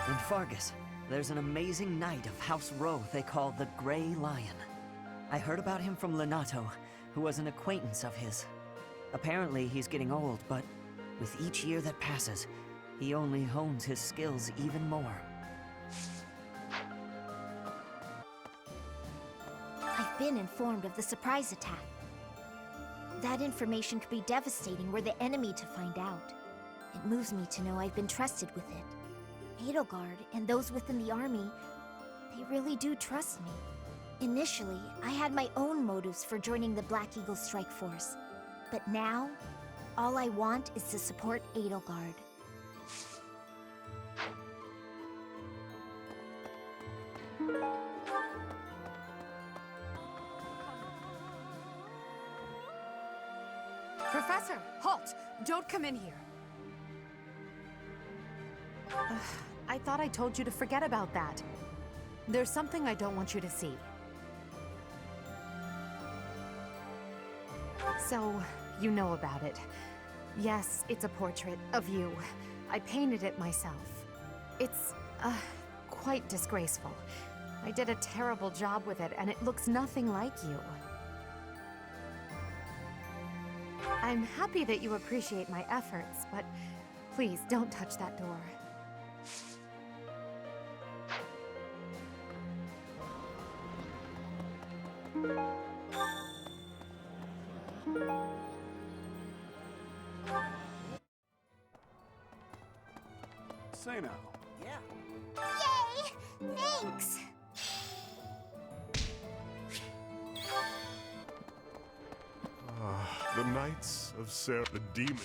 In Fargus, there's an amazing knight of House Rowe they call the Grey Lion. I heard about him from Lenato, who was an acquaintance of his. Apparently he's getting old, but with each year that passes, he only hones his skills even more. I've been informed of the surprise attack. That information could be devastating were the enemy to find out. It moves me to know I've been trusted with it. Edelgard and those within the army, they really do trust me. Initially, I had my own motives for joining the Black Eagle Strike Force. But now, all I want is to support Edelgard. Professor, halt! Don't come in here. I thought I told you to forget about that. There's something I don't want you to see. So, you know about it. Yes, it's a portrait of you. I painted it myself. It's, quite disgraceful. I did a terrible job with it, and it looks nothing like you. I'm happy that you appreciate my efforts, but please don't touch that door. Say now. Yay! Thanks! The Knights of the Demon.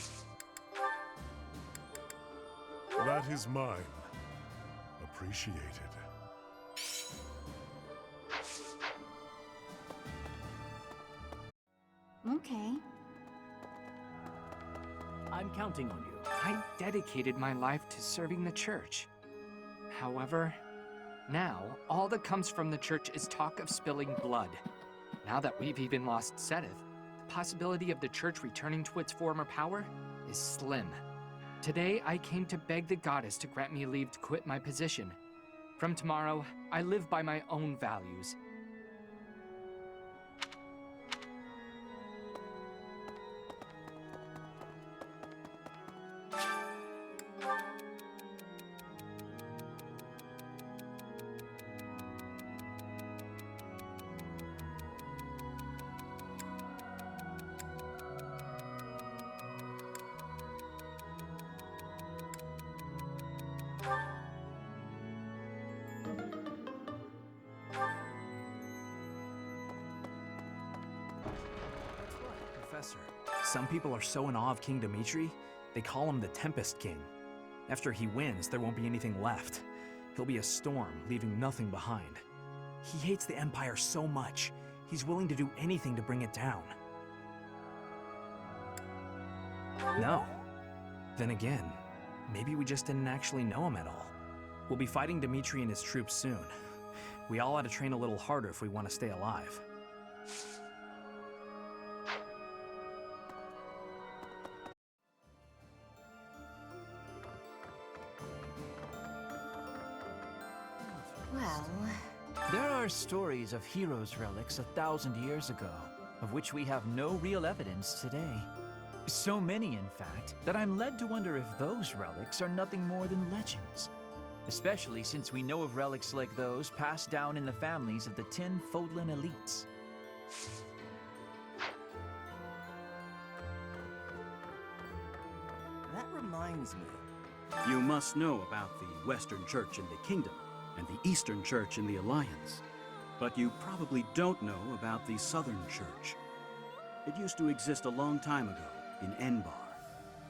That is mine. Appreciated. Okay. I'm counting on you. I dedicated my life to serving the church. However, now, all that comes from the church is talk of spilling blood. Now that we've even lost Seteth, the possibility of the church returning to its former power is slim. Today, I came to beg the goddess to grant me leave to quit my position. From tomorrow, I live by my own values. Professor, some people are so in awe of King Dimitri, they call him the Tempest King. After he wins, there won't be anything left. He'll be a storm, leaving nothing behind. He hates the Empire so much, he's willing to do anything to bring it down. No. Then again, maybe we just didn't actually know him at all. We'll be fighting Dimitri and his troops soon. We all ought to train a little harder if we want to stay alive. Well... There are stories of heroes' relics 1,000 years ago, of which we have no real evidence today. So many, in fact, that I'm led to wonder if those relics are nothing more than legends. Especially since we know of relics like those passed down in the families of the 10 Fodlan elites. That reminds me. You must know about the Western Church in the Kingdom and the Eastern Church in the Alliance. But you probably don't know about the Southern Church. It used to exist a long time ago in Enbar.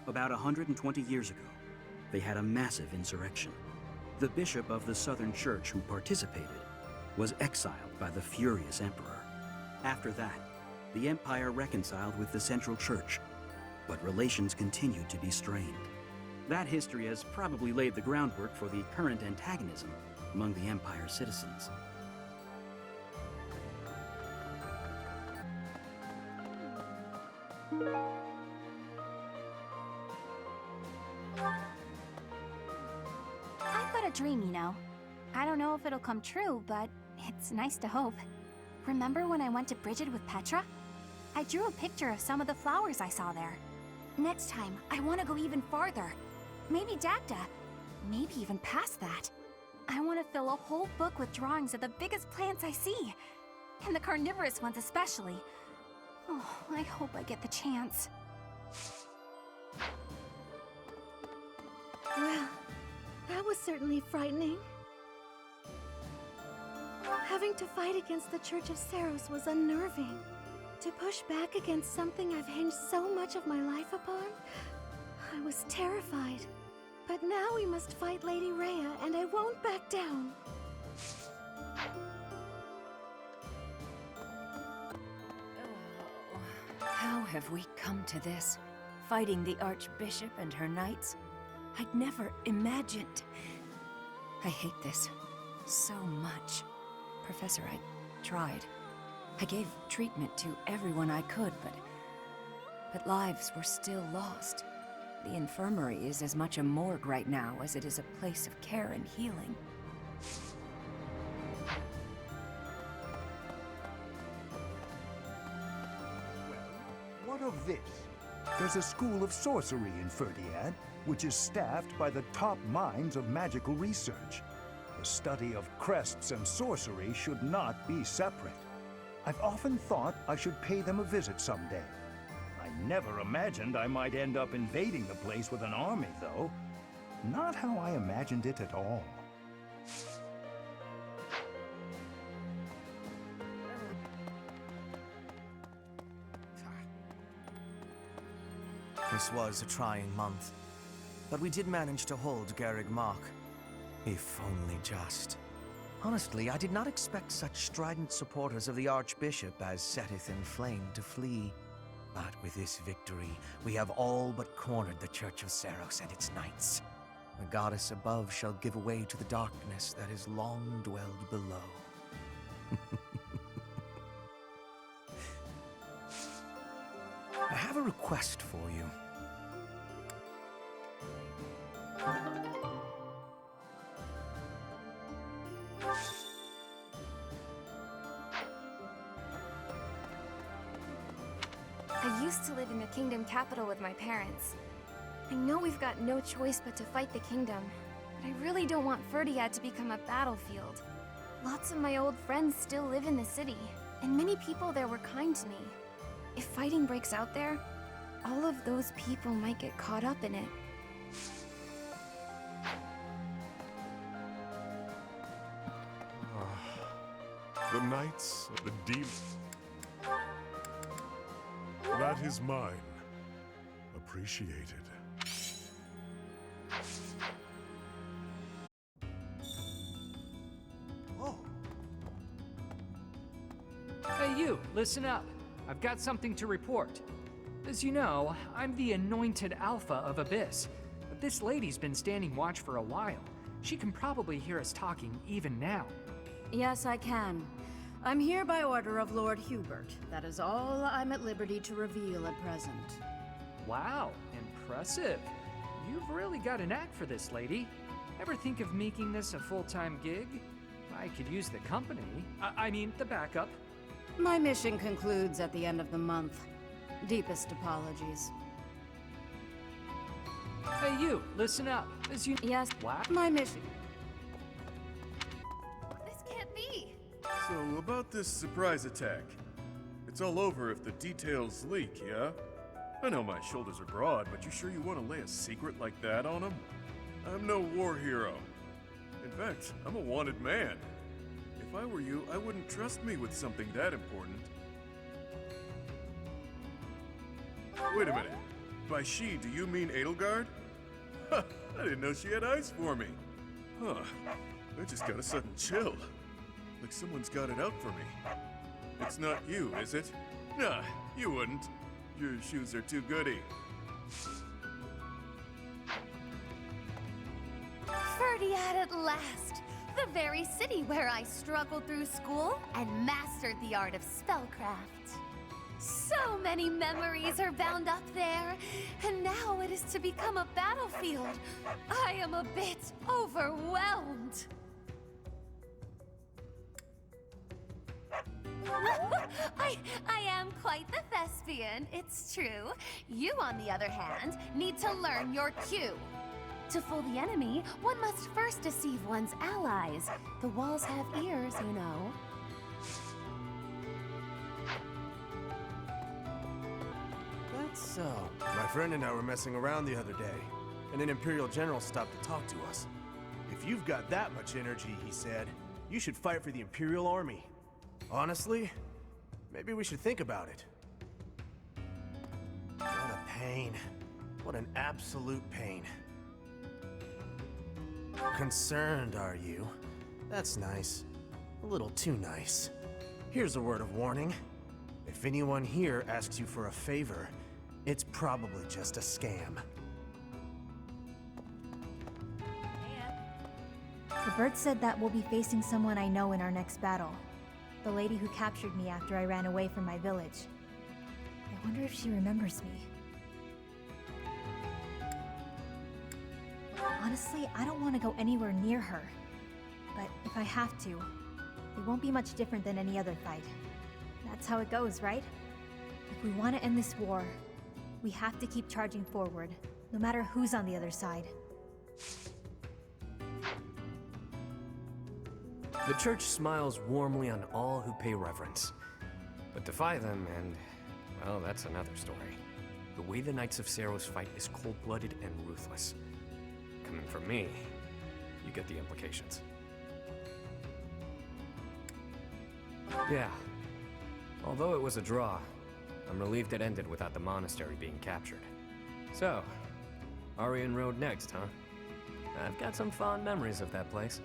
About 120 years ago, they had a massive insurrection. The bishop of the Southern Church who participated was exiled by the furious emperor. After that, the Empire reconciled with the Central Church, but relations continued to be strained. That history has probably laid the groundwork for the current antagonism among the Empire's citizens. I've got a dream, you know. I don't know if it'll come true, but it's nice to hope. Remember when I went to Bridget with Petra? I drew a picture of some of the flowers I saw there. Next time, I want to go even farther. Maybe Dagda. Maybe even past that. I want to fill a whole book with drawings of the biggest plants I see. And the carnivorous ones especially. Oh, I hope I get the chance. Well, that was certainly frightening. Having to fight against the Church of Saros was unnerving. To push back against something I've hinged so much of my life upon, I was terrified. But now we must fight Lady Rhea, and I won't back down. How have we come to this? Fighting the Archbishop and her knights? I'd never imagined. I hate this so much. Professor, I tried. I gave treatment to everyone I could, but lives were still lost. The infirmary is as much a morgue right now as it is a place of care and healing. What of this? There's a school of sorcery in Ferdiad, which is staffed by the top minds of magical research. The study of crests and sorcery should not be separate. I've often thought I should pay them a visit someday. I never imagined I might end up invading the place with an army, though. Not how I imagined it at all. This was a trying month, but we did manage to hold Garrig Mach. If only just. Honestly, I did not expect such strident supporters of the Archbishop as setteth in flame to flee. But with this victory, we have all but cornered the Church of Saros and its knights. The goddess above shall give way to the darkness that has long dwelled below. I have a request for you. I used to live in the kingdom capital with my parents. I know we've got no choice but to fight the kingdom, but I really don't want Ferdiad to become a battlefield. Lots of my old friends still live in the city, and many people there were kind to me. If fighting breaks out there, all of those people might get caught up in it. The Knights of the Demon. That is mine. Appreciated. Oh. Hey you, listen up. I've got something to report. As you know, I'm the anointed Alpha of Abyss, but this lady's been standing watch for a while. She can probably hear us talking even now. Yes, I can. I'm here by order of Lord Hubert. That is all I'm at liberty to reveal at present. Wow, impressive. You've really got a knack for this, lady. Ever think of making this a full-time gig? I could use the company. I mean, the backup. My mission concludes at the end of the month. Deepest apologies. Hey you, listen up. As you... Yes, What? my mission. This can't be! So, about this surprise attack. It's all over if the details leak, yeah? I know my shoulders are broad, but you sure you want to lay a secret like that on them? I'm no war hero. In fact, I'm a wanted man. If I were you, I wouldn't trust me with something that important. Wait a minute. By she, do you mean Edelgard? Huh, I didn't know she had eyes for me. Huh. I just got a sudden chill. Like someone's got it out for me. It's not you, is it? Nah, you wouldn't. Your shoes are too goody. Ferdiad at last! The very city where I struggled through school and mastered the art of spellcraft. So many memories are bound up there, and now it is to become a battlefield. I am a bit overwhelmed. I am quite the thespian, it's true. You, on the other hand, need to learn your cue. To fool the enemy, one must first deceive one's allies. The walls have ears, you know. That's so. My friend and I were messing around the other day, and an Imperial General stopped to talk to us. If you've got that much energy, he said, you should fight for the Imperial Army. Honestly, maybe we should think about it. What a pain. What an absolute pain. Concerned, are you? That's nice. A little too nice. Here's a word of warning. If anyone here asks you for a favor, it's probably just a scam. The bird said that we'll be facing someone I know in our next battle. The lady who captured me after I ran away from my village. I wonder if she remembers me. Honestly, I don't want to go anywhere near her. But if I have to, it won't be much different than any other fight. That's how it goes, right? If we want to end this war, we have to keep charging forward, no matter who's on the other side. The Church smiles warmly on all who pay reverence. But defy them and, well, that's another story. The way the Knights of Seiros fight is cold-blooded and ruthless. Coming from me, you get the implications. Yeah. Although it was a draw, I'm relieved it ended without the monastery being captured. So, Arianrhod next, huh? I've got some fond memories of that place.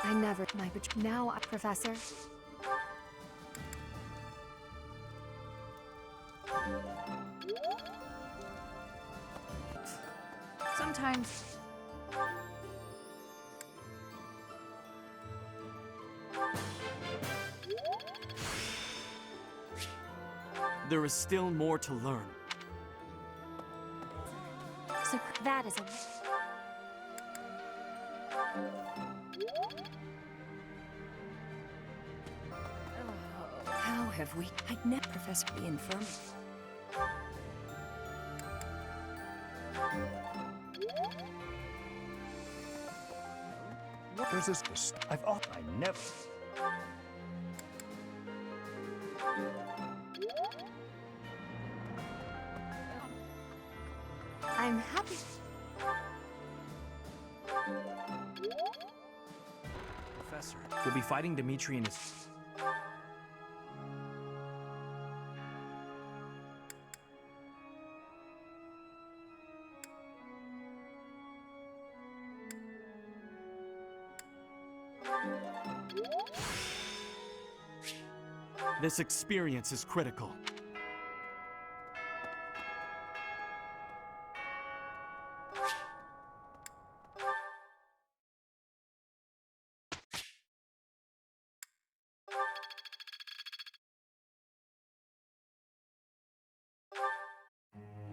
I never now, Professor. Sometimes there is still more to learn. So that is a... How have we... I'd never, Professor, the infirmary. There's this... I never... I'm happy. Professor, we'll be fighting Dimitri and his... This experience is critical.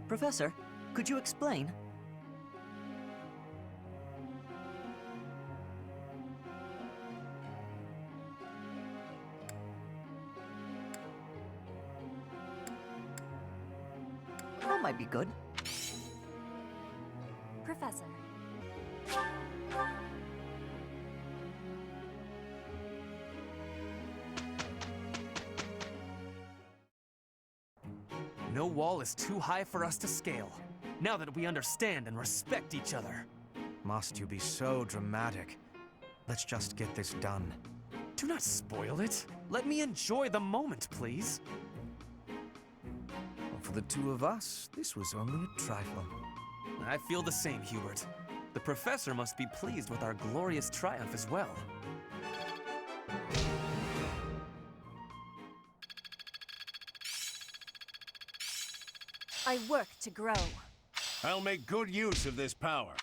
Professor, could you explain? That might be good. Professor. No wall is too high for us to scale, now that we understand and respect each other. Must you be so dramatic? Let's just get this done. Do not spoil it. Let me enjoy the moment, please. Well, for the two of us, this was only a trifle. I feel the same, Hubert. The professor must be pleased with our glorious triumph as well. I work to grow. I'll make good use of this power.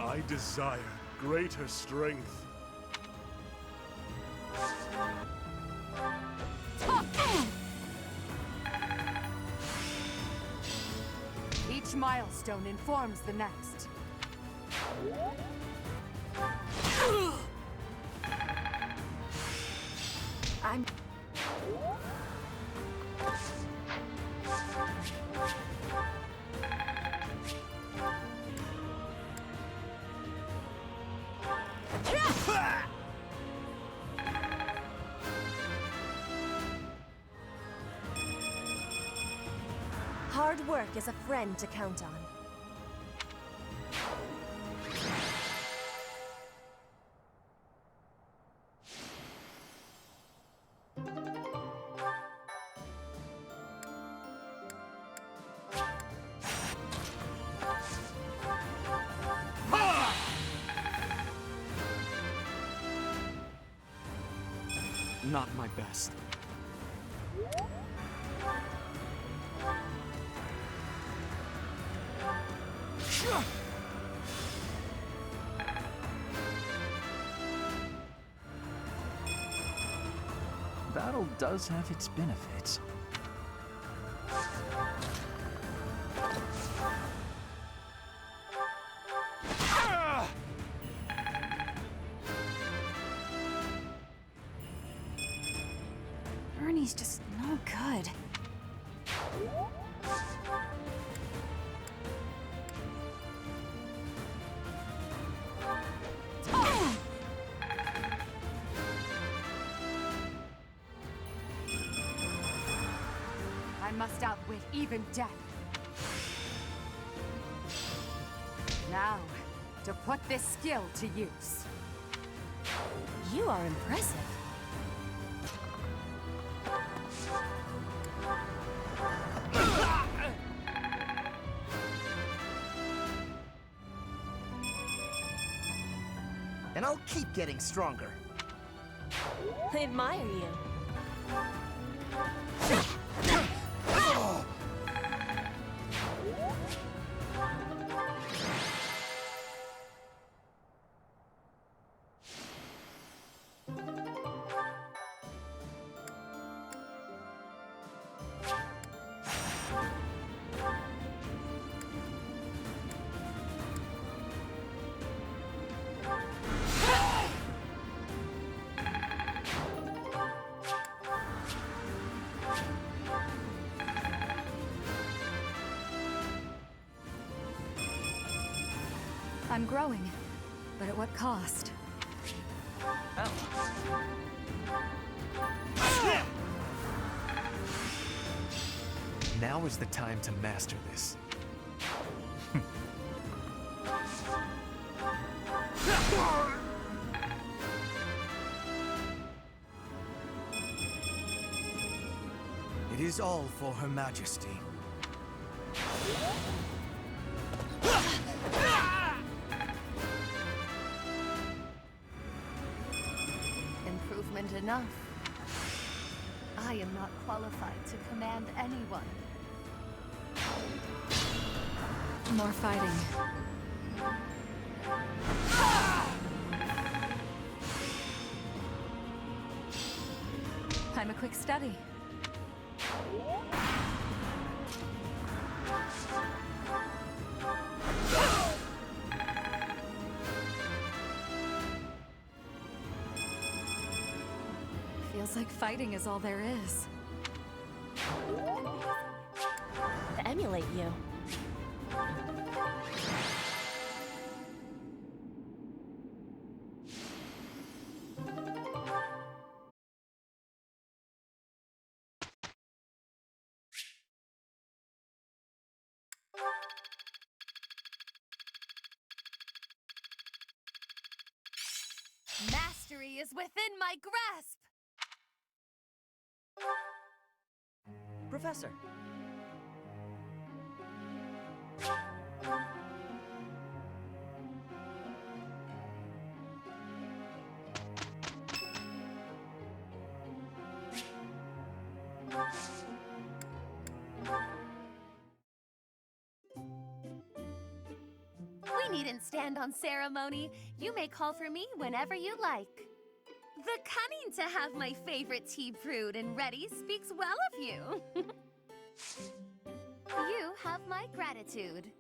I desire greater strength. Each milestone informs the next. I'm... Hard work is a friend to count on. Not my best. Battle does have its benefits. Ernie's just no good. I must outwit even death. Now, to put this skill to use. You are impressive. And I'll keep getting stronger. I admire you. I'm growing, but at what cost? Now is the time to master this. It is all for Her Majesty. Improvement enough. I am not qualified to command anyone. More fighting. I'm a quick study. Feels like fighting is all there is. To emulate you. Mastery is within my grasp! Professor. We needn't stand on ceremony. You may call for me whenever you like. The cunning to have my favorite tea brewed and ready speaks well of you. You have my gratitude.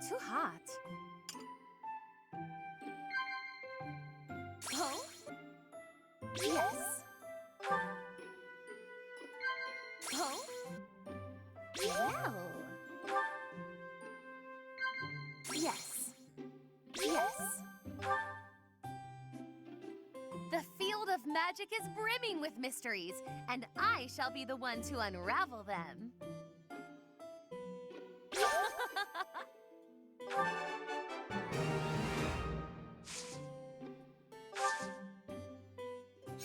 Too hot. Oh? Yes. Oh? Well. Yes. Yes. The field of magic is brimming with mysteries, and I shall be the one to unravel them.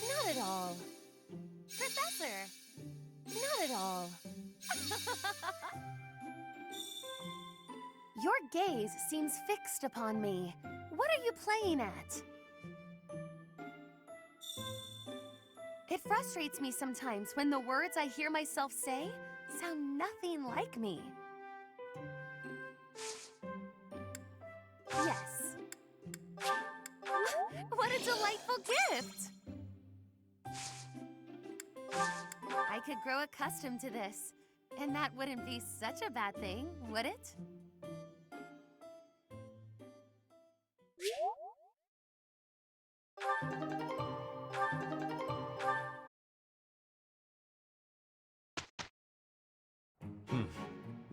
Not at all. Professor! Not at all. Your gaze seems fixed upon me. What are you playing at? It frustrates me sometimes when the words I hear myself say sound nothing like me. Yes. What a delightful gift! I could grow accustomed to this, and that wouldn't be such a bad thing, would it?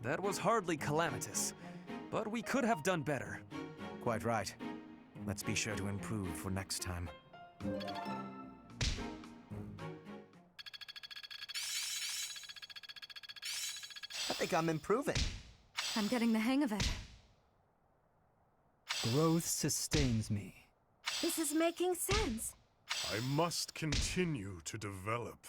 That was hardly calamitous, but we could have done better. Quite right. Let's be sure to improve for next time. I think I'm improving. I'm getting the hang of it. Growth sustains me. This is making sense. I must continue to develop.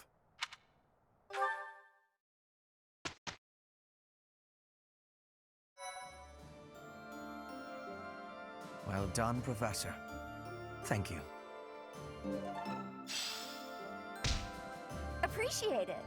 Well done, Professor. Thank you. Appreciate it.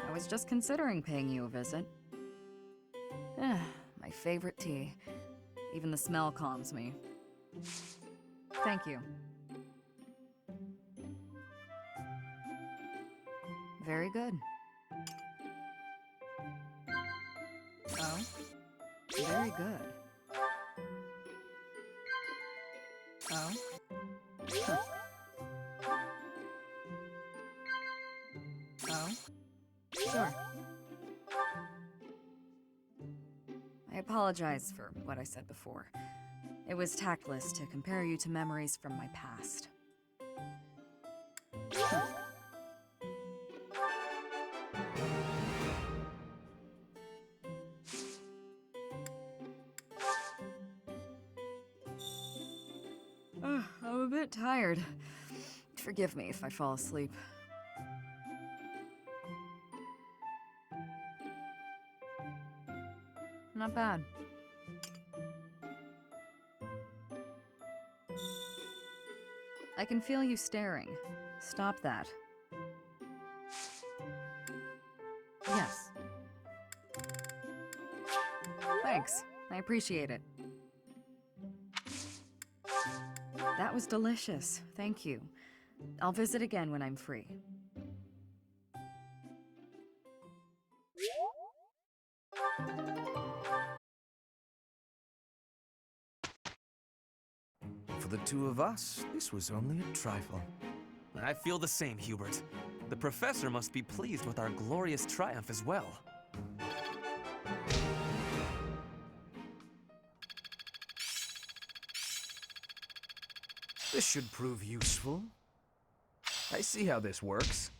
I was just considering paying you a visit. My favorite tea. Even the smell calms me. Thank you. Very good. Oh? Very good. Oh? Huh. Oh? Sure. I apologize for what I said before. It was tactless to compare you to memories from my past. I'm a bit tired. Forgive me if I fall asleep. Not bad. I can feel you staring. Stop that. Yes. Thanks. I appreciate it. That was delicious. Thank you. I'll visit again when I'm free. For the two of us, this was only a trifle. I feel the same, Hubert. The professor must be pleased with our glorious triumph as well. This should prove useful. I see how this works.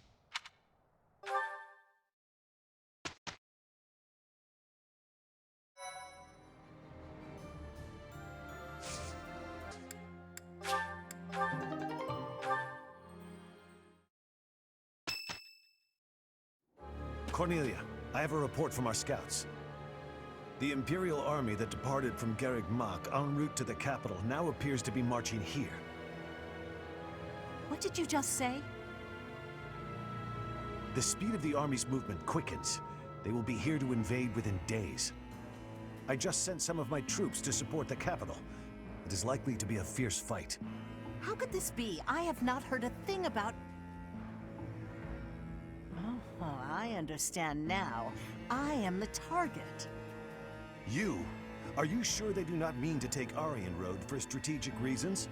Cornelia, I have a report from our scouts. The Imperial army that departed from Garreg Mach en route to the capital now appears to be marching here. What did you just say? The speed of the army's movement quickens. They will be here to invade within days. I just sent some of my troops to support the capital. It is likely to be a fierce fight. How could this be? I have not heard a thing about... Oh, I understand now. I am the target. You? Are you sure they do not mean to take Arianrhod for strategic reasons?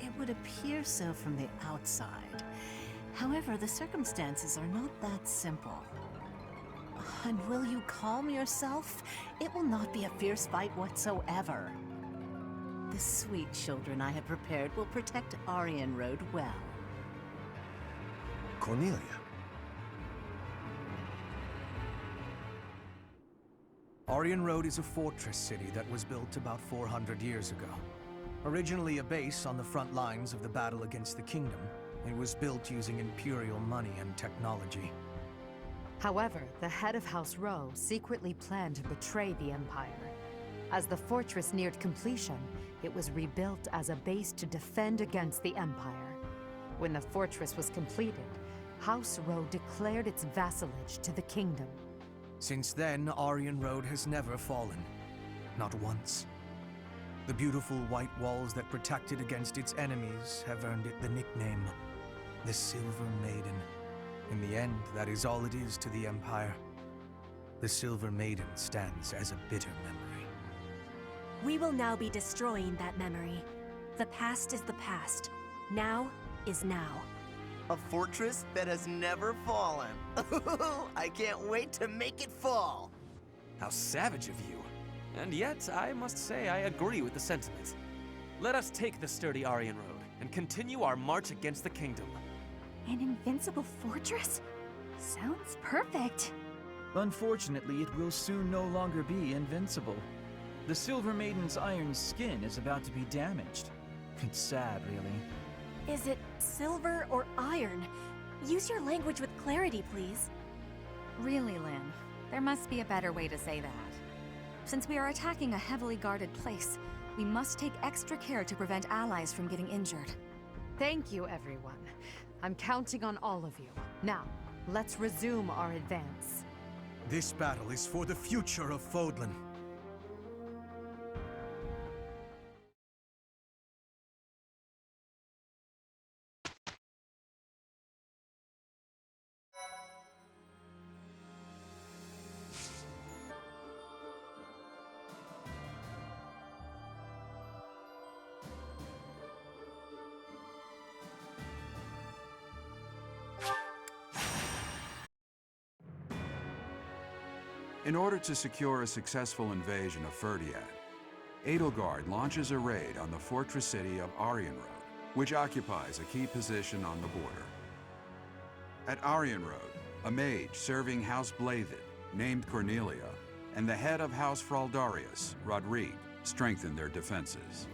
It would appear so from the outside. However, the circumstances are not that simple. And will you calm yourself? It will not be a fierce fight whatsoever. The sweet children I have prepared will protect Arianrhod well. Cornelia. Arianrhod is a fortress city that was built about 400 years ago. Originally a base on the front lines of the battle against the kingdom, it was built using Imperial money and technology. However, the head of House Rowe secretly planned to betray the Empire. As the fortress neared completion, it was rebuilt as a base to defend against the Empire. When the fortress was completed, House Rowe declared its vassalage to the kingdom. Since then, Arianrhod has never fallen. Not once. The beautiful white walls that protect it against its enemies have earned it the nickname, the Silver Maiden. In the end, that is all it is to the Empire. The Silver Maiden stands as a bitter memory. We will now be destroying that memory. The past is the past. Now is now. A fortress that has never fallen. I can't wait to make it fall. How savage of you. And yet, I must say I agree with the sentiment. Let us take the sturdy Arianrhod and continue our march against the kingdom. An invincible fortress? Sounds perfect. Unfortunately, it will soon no longer be invincible. The Silver Maiden's iron skin is about to be damaged. It's sad, really. Is it silver or iron? Use your language with clarity, please. Really, Lynn, there must be a better way to say that. Since we are attacking a heavily guarded place, we must take extra care to prevent allies from getting injured. Thank you, everyone. I'm counting on all of you. Now, let's resume our advance. This battle is for the future of Fodlan. In order to secure a successful invasion of Ferdiad, Edelgard launches a raid on the fortress city of Arianrhod, which occupies a key position on the border. At Arianrhod, a mage serving House Blathed, named Cornelia, and the head of House Fraldarius, Rodrigue, strengthen their defenses.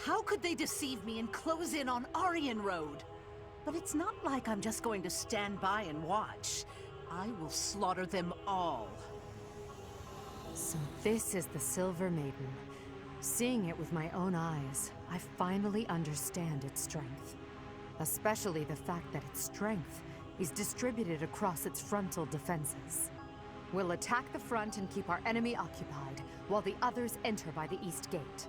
How could they deceive me and close in on Arianrhod? But it's not like I'm just going to stand by and watch. I will slaughter them all. So this is the Silver Maiden. Seeing it with my own eyes, I finally understand its strength. Especially the fact that its strength is distributed across its frontal defenses. We'll attack the front and keep our enemy occupied, while the others enter by the east gate.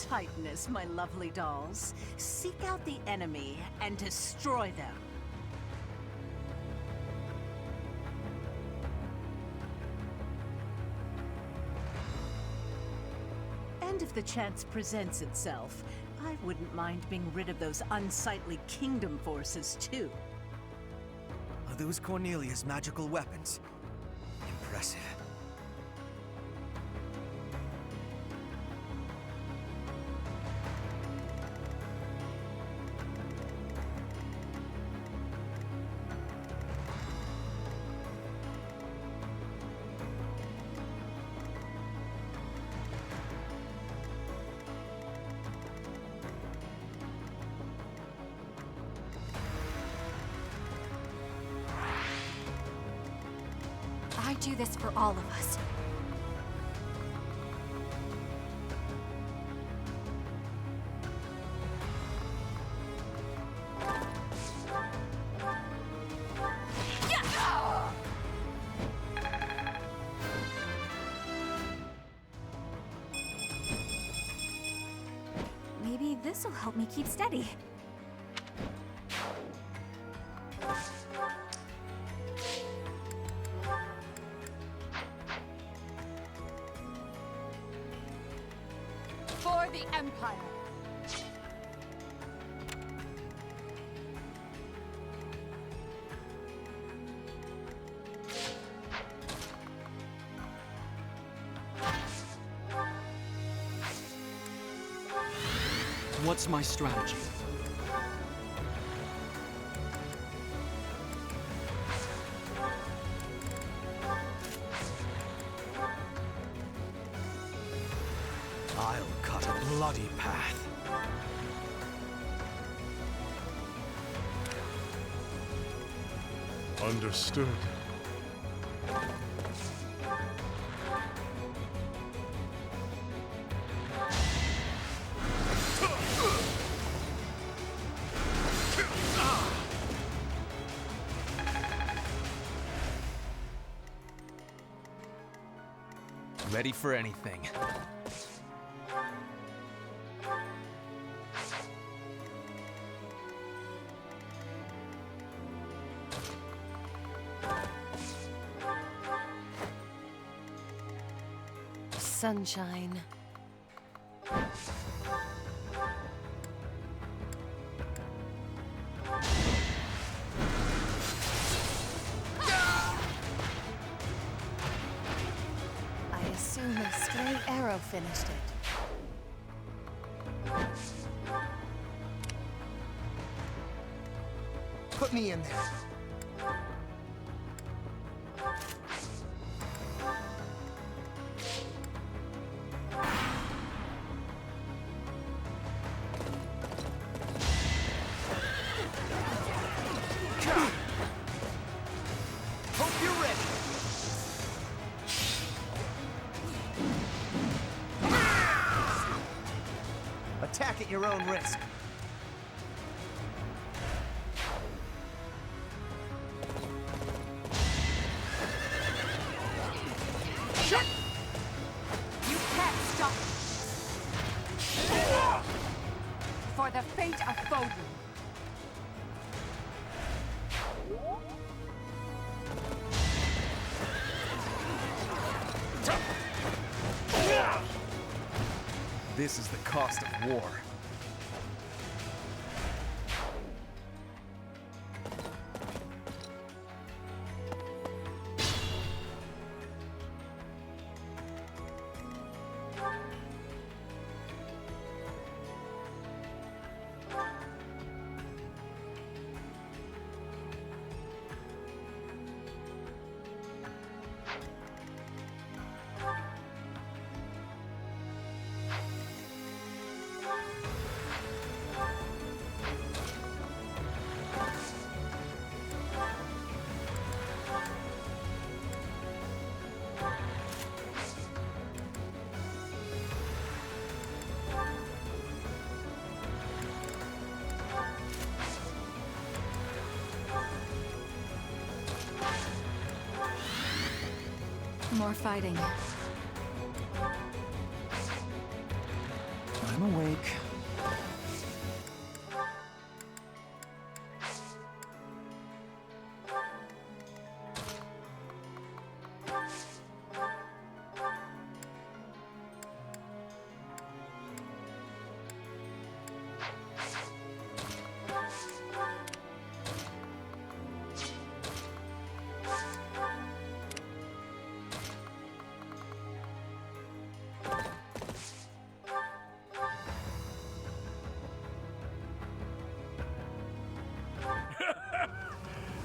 Titanus, my lovely dolls. Seek out the enemy and destroy them. And if the chance presents itself, I wouldn't mind being rid of those unsightly kingdom forces, too. Are those Cornelia's magical weapons? Impressive. I do this for all of us. Maybe this'll help me keep steady. For the Empire! What's my strategy? I'll cut a bloody path. Understood. Ready for anything. Sunshine. I assume a stray arrow finished it. Put me in there. Hope you're ready. Attack at your own risk. You can't stop me! For the fate of Foden! This is the cost of war. More fighting. I'm awake.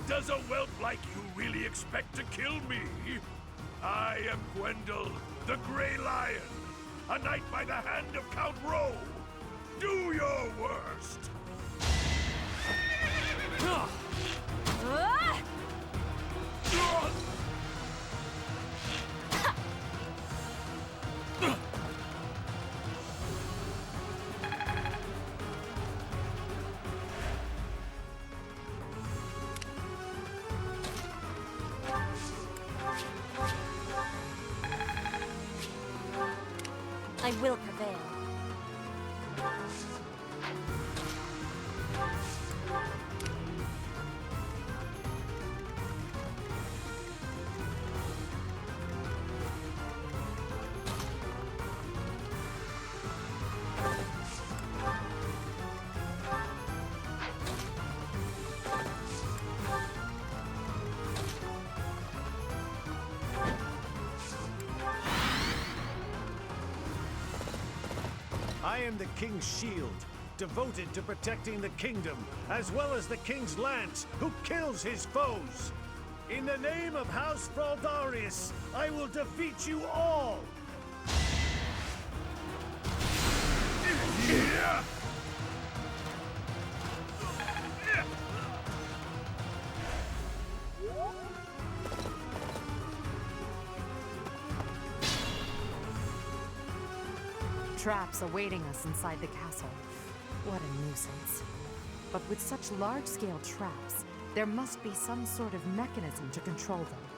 Does a whelp like you really expect to kill me? I am Gwendol, the Grey Lion, a knight by the hand of Count Rowe. Do your worst! I will prevail. I am the King's shield, devoted to protecting the kingdom, as well as the King's lance, who kills his foes. In the name of House Fraldarius, I will defeat you all! Traps awaiting us inside the castle. What a nuisance. But with such large-scale traps, there must be some sort of mechanism to control them.